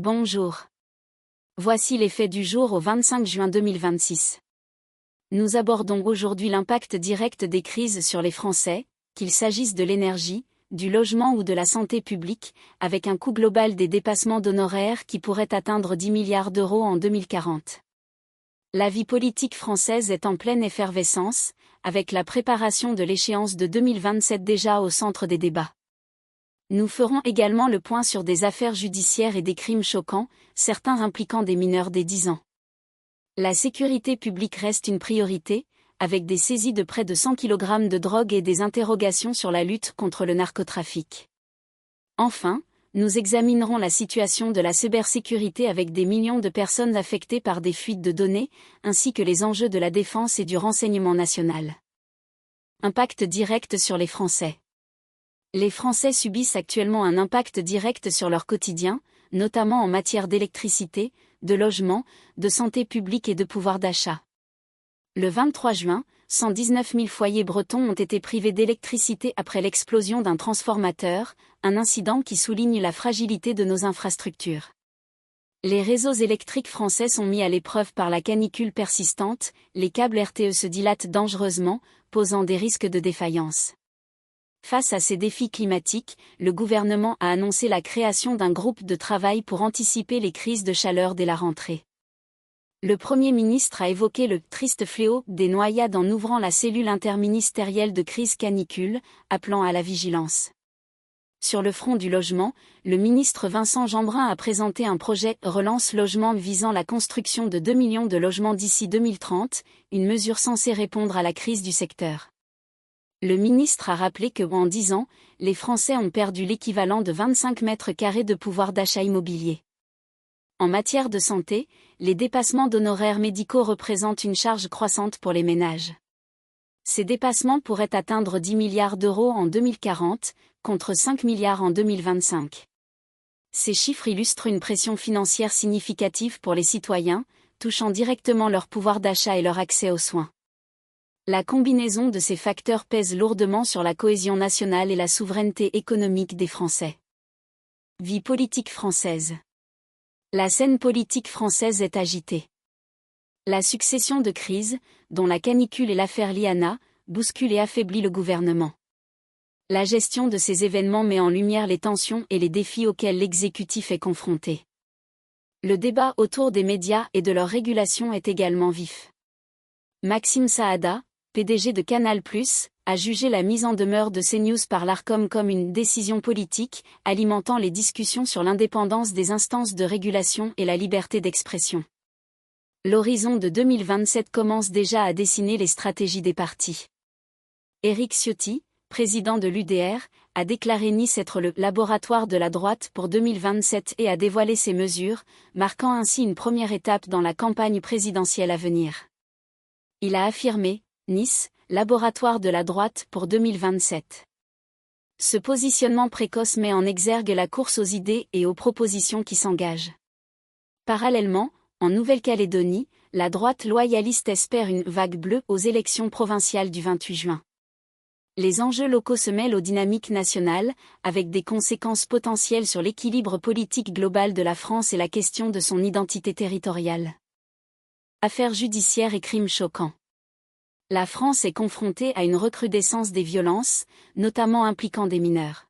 Bonjour. Voici les faits du jour au 25 juin 2026. Nous abordons aujourd'hui l'impact direct des crises sur les Français, qu'il s'agisse de l'énergie, du logement ou de la santé publique, avec un coût global des dépassements d'honoraires qui pourrait atteindre 10 milliards d'euros en 2040. La vie politique française est en pleine effervescence, avec la préparation de l'échéance de 2027 déjà au centre des débats. Nous ferons également le point sur des affaires judiciaires et des crimes choquants, certains impliquant des mineurs dès 10 ans. La sécurité publique reste une priorité, avec des saisies de près de 100 kg de drogue et des interrogations sur la lutte contre le narcotrafic. Enfin, nous examinerons la situation de la cybersécurité avec des millions de personnes affectées par des fuites de données, ainsi que les enjeux de la défense et du renseignement national. Impact direct sur les Français. Les Français subissent actuellement un impact direct sur leur quotidien, notamment en matière d'électricité, de logement, de santé publique et de pouvoir d'achat. Le 23 juin, 119 000 foyers bretons ont été privés d'électricité après l'explosion d'un transformateur, un incident qui souligne la fragilité de nos infrastructures. Les réseaux électriques français sont mis à l'épreuve par la canicule persistante, les câbles RTE se dilatent dangereusement, posant des risques de défaillance. Face à ces défis climatiques, le gouvernement a annoncé la création d'un groupe de travail pour anticiper les crises de chaleur dès la rentrée. Le Premier ministre a évoqué le triste fléau des noyades en ouvrant la cellule interministérielle de crise canicule, appelant à la vigilance. Sur le front du logement, le ministre Vincent Jeanbrun a présenté un projet Relance Logement visant la construction de 2 millions de logements d'ici 2030, une mesure censée répondre à la crise du secteur. Le ministre a rappelé que, en 10 ans, les Français ont perdu l'équivalent de 25 mètres carrés de pouvoir d'achat immobilier. En matière de santé, les dépassements d'honoraires médicaux représentent une charge croissante pour les ménages. Ces dépassements pourraient atteindre 10 milliards d'euros en 2040, contre 5 milliards en 2025. Ces chiffres illustrent une pression financière significative pour les citoyens, touchant directement leur pouvoir d'achat et leur accès aux soins. La combinaison de ces facteurs pèse lourdement sur la cohésion nationale et la souveraineté économique des Français. Vie politique française. La scène politique française est agitée. La succession de crises, dont la canicule et l'affaire Liana, bouscule et affaiblit le gouvernement. La gestion de ces événements met en lumière les tensions et les défis auxquels l'exécutif est confronté. Le débat autour des médias et de leur régulation est également vif. Maxime Saada, PDG de Canal+, a jugé la mise en demeure de CNews par l'Arcom comme une décision politique, alimentant les discussions sur l'indépendance des instances de régulation et la liberté d'expression. L'horizon de 2027 commence déjà à dessiner les stratégies des partis. Éric Ciotti, président de l'UDR, a déclaré Nice être le « laboratoire de la droite » pour 2027 et a dévoilé ses mesures, marquant ainsi une première étape dans la campagne présidentielle à venir. Il a affirmé Nice, laboratoire de la droite pour 2027. Ce positionnement précoce met en exergue la course aux idées et aux propositions qui s'engagent. Parallèlement, en Nouvelle-Calédonie, la droite loyaliste espère une vague bleue aux élections provinciales du 28 juin. Les enjeux locaux se mêlent aux dynamiques nationales, avec des conséquences potentielles sur l'équilibre politique global de la France et la question de son identité territoriale. Affaires judiciaires et crimes choquants. La France est confrontée à une recrudescence des violences, notamment impliquant des mineurs.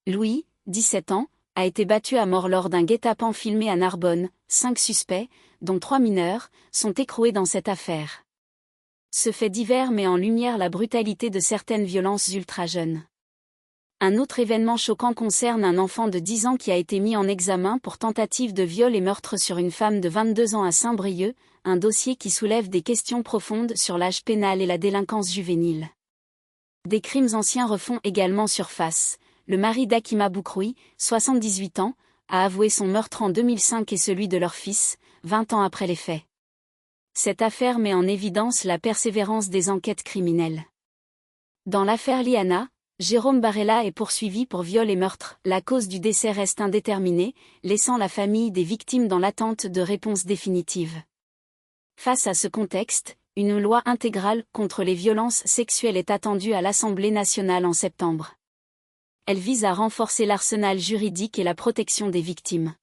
Louis, 17 ans, a été battu à mort lors d'un guet-apens filmé à Narbonne. 5 suspects, dont 3 mineurs, sont écroués dans cette affaire. Ce fait divers met en lumière la brutalité de certaines violences ultra-jeunes. Un autre événement choquant concerne un enfant de 10 ans qui a été mis en examen pour tentative de viol et meurtre sur une femme de 22 ans à Saint-Brieuc, un dossier qui soulève des questions profondes sur l'âge pénal et la délinquance juvénile. Des crimes anciens refont également surface. Le mari d'Hakima Boukroui, 78 ans, a avoué son meurtre en 2005 et celui de leur fils, 20 ans après les faits. Cette affaire met en évidence la persévérance des enquêtes criminelles. Dans l'affaire Liana, Jérôme Barella est poursuivi pour viol et meurtre. La cause du décès reste indéterminée, laissant la famille des victimes dans l'attente de réponses définitives. Face à ce contexte, une loi intégrale contre les violences sexuelles est attendue à l'Assemblée nationale en septembre. Elle vise à renforcer l'arsenal juridique et la protection des victimes.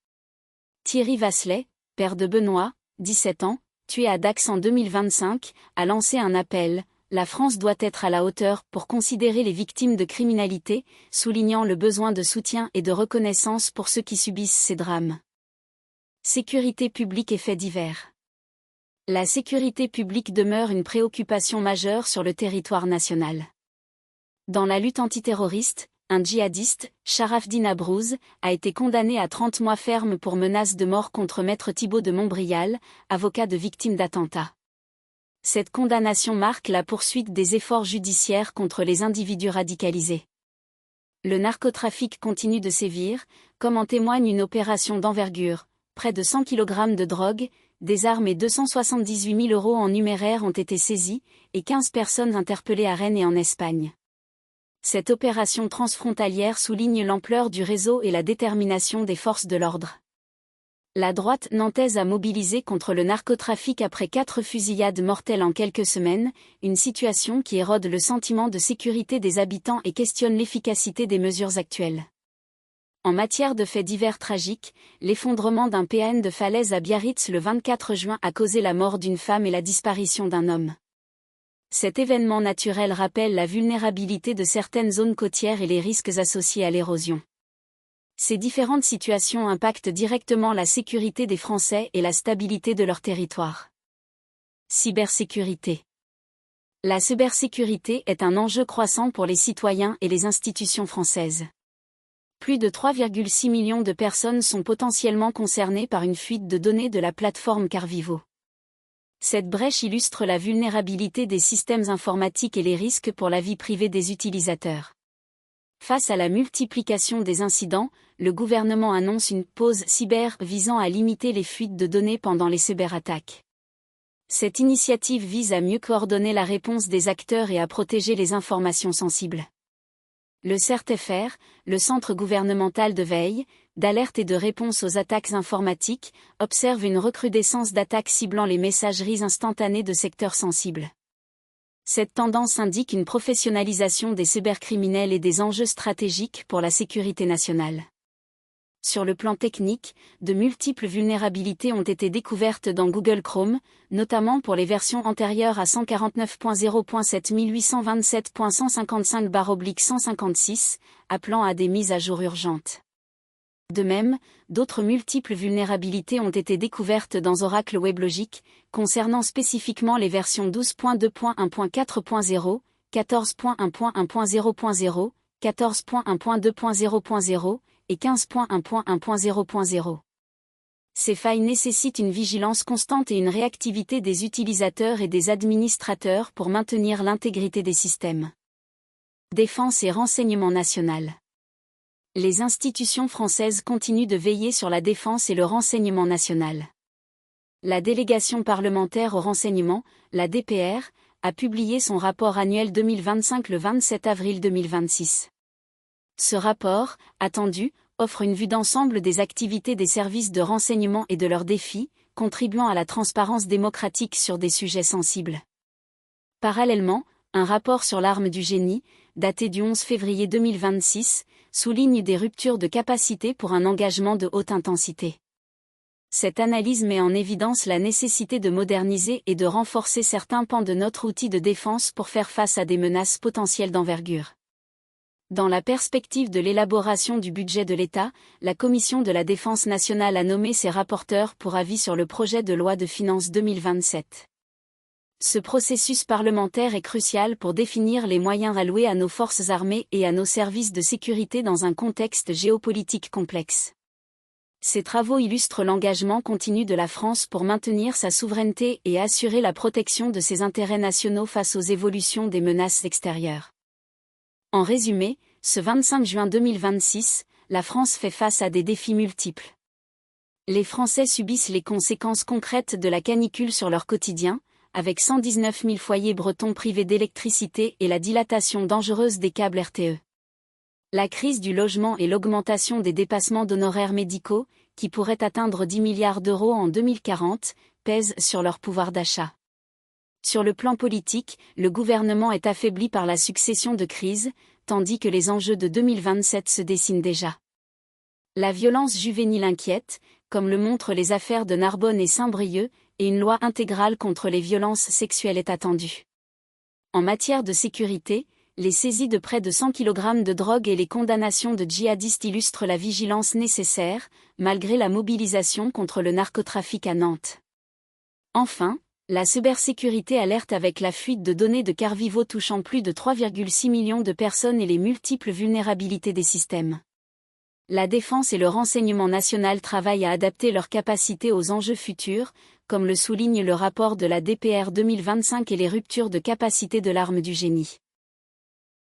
Thierry Vasselet, père de Benoît, 17 ans, tué à Dax en 2025, a lancé un appel. La France doit être à la hauteur pour considérer les victimes de criminalité, soulignant le besoin de soutien et de reconnaissance pour ceux qui subissent ces drames. Sécurité publique et faits divers. La sécurité publique demeure une préoccupation majeure sur le territoire national. Dans la lutte antiterroriste, un djihadiste, Sharafdin Abrouz, a été condamné à 30 mois ferme pour menace de mort contre Maître Thibault de Montbrial, avocat de victimes d'attentats. Cette condamnation marque la poursuite des efforts judiciaires contre les individus radicalisés. Le narcotrafic continue de sévir, comme en témoigne une opération d'envergure. Près de 100 kg de drogue, des armes et 278 000 € en numéraire ont été saisis, et 15 personnes interpellées à Rennes et en Espagne. Cette opération transfrontalière souligne l'ampleur du réseau et la détermination des forces de l'ordre. La droite nantaise a mobilisé contre le narcotrafic après 4 fusillades mortelles en quelques semaines, une situation qui érode le sentiment de sécurité des habitants et questionne l'efficacité des mesures actuelles. En matière de faits divers tragiques, l'effondrement d'un PN de falaise à Biarritz le 24 juin a causé la mort d'une femme et la disparition d'un homme. Cet événement naturel rappelle la vulnérabilité de certaines zones côtières et les risques associés à l'érosion. Ces différentes situations impactent directement la sécurité des Français et la stabilité de leur territoire. Cybersécurité. La cybersécurité est un enjeu croissant pour les citoyens et les institutions françaises. Plus de 3,6 millions de personnes sont potentiellement concernées par une fuite de données de la plateforme Carvivo. Cette brèche illustre la vulnérabilité des systèmes informatiques et les risques pour la vie privée des utilisateurs. Face à la multiplication des incidents, le gouvernement annonce une pause cyber visant à limiter les fuites de données pendant les cyberattaques. Cette initiative vise à mieux coordonner la réponse des acteurs et à protéger les informations sensibles. Le CERT-FR, le Centre gouvernemental de veille, d'alerte et de réponse aux attaques informatiques, observe une recrudescence d'attaques ciblant les messageries instantanées de secteurs sensibles. Cette tendance indique une professionnalisation des cybercriminels et des enjeux stratégiques pour la sécurité nationale. Sur le plan technique, de multiples vulnérabilités ont été découvertes dans Google Chrome, notamment pour les versions antérieures à 149.0.7827.155/156, appelant à des mises à jour urgentes. De même, d'autres multiples vulnérabilités ont été découvertes dans Oracle WebLogic, concernant spécifiquement les versions 12.2.1.4.0, 14.1.1.0.0, 14.1.2.0.0 et 15.1.1.0.0. Ces failles nécessitent une vigilance constante et une réactivité des utilisateurs et des administrateurs pour maintenir l'intégrité des systèmes. Défense et renseignement national. Les institutions françaises continuent de veiller sur la défense et le renseignement national. La délégation parlementaire au renseignement, la DPR, a publié son rapport annuel 2025 le 27 avril 2026. Ce rapport, attendu, offre une vue d'ensemble des activités des services de renseignement et de leurs défis, contribuant à la transparence démocratique sur des sujets sensibles. Parallèlement, un rapport sur l'arme du génie, daté du 11 février 2026, souligne des ruptures de capacité pour un engagement de haute intensité. Cette analyse met en évidence la nécessité de moderniser et de renforcer certains pans de notre outil de défense pour faire face à des menaces potentielles d'envergure. Dans la perspective de l'élaboration du budget de l'État, la Commission de la Défense nationale a nommé ses rapporteurs pour avis sur le projet de loi de finances 2027. Ce processus parlementaire est crucial pour définir les moyens alloués à nos forces armées et à nos services de sécurité dans un contexte géopolitique complexe. Ces travaux illustrent l'engagement continu de la France pour maintenir sa souveraineté et assurer la protection de ses intérêts nationaux face aux évolutions des menaces extérieures. En résumé, ce 25 juin 2026, la France fait face à des défis multiples. Les Français subissent les conséquences concrètes de la canicule sur leur quotidien, avec 119 000 foyers bretons privés d'électricité et la dilatation dangereuse des câbles RTE. La crise du logement et l'augmentation des dépassements d'honoraires médicaux, qui pourraient atteindre 10 milliards d'euros en 2040, pèsent sur leur pouvoir d'achat. Sur le plan politique, le gouvernement est affaibli par la succession de crises, tandis que les enjeux de 2027 se dessinent déjà. La violence juvénile inquiète, comme le montrent les affaires de Narbonne et Saint-Brieuc, et une loi intégrale contre les violences sexuelles est attendue. En matière de sécurité, les saisies de près de 100 kg de drogue et les condamnations de djihadistes illustrent la vigilance nécessaire, malgré la mobilisation contre le narcotrafic à Nantes. Enfin, la cybersécurité alerte avec la fuite de données de Carvivo touchant plus de 3,6 millions de personnes et les multiples vulnérabilités des systèmes. La défense et le renseignement national travaillent à adapter leurs capacités aux enjeux futurs, comme le souligne le rapport de la DPR 2025 et les ruptures de capacité de l'arme du génie.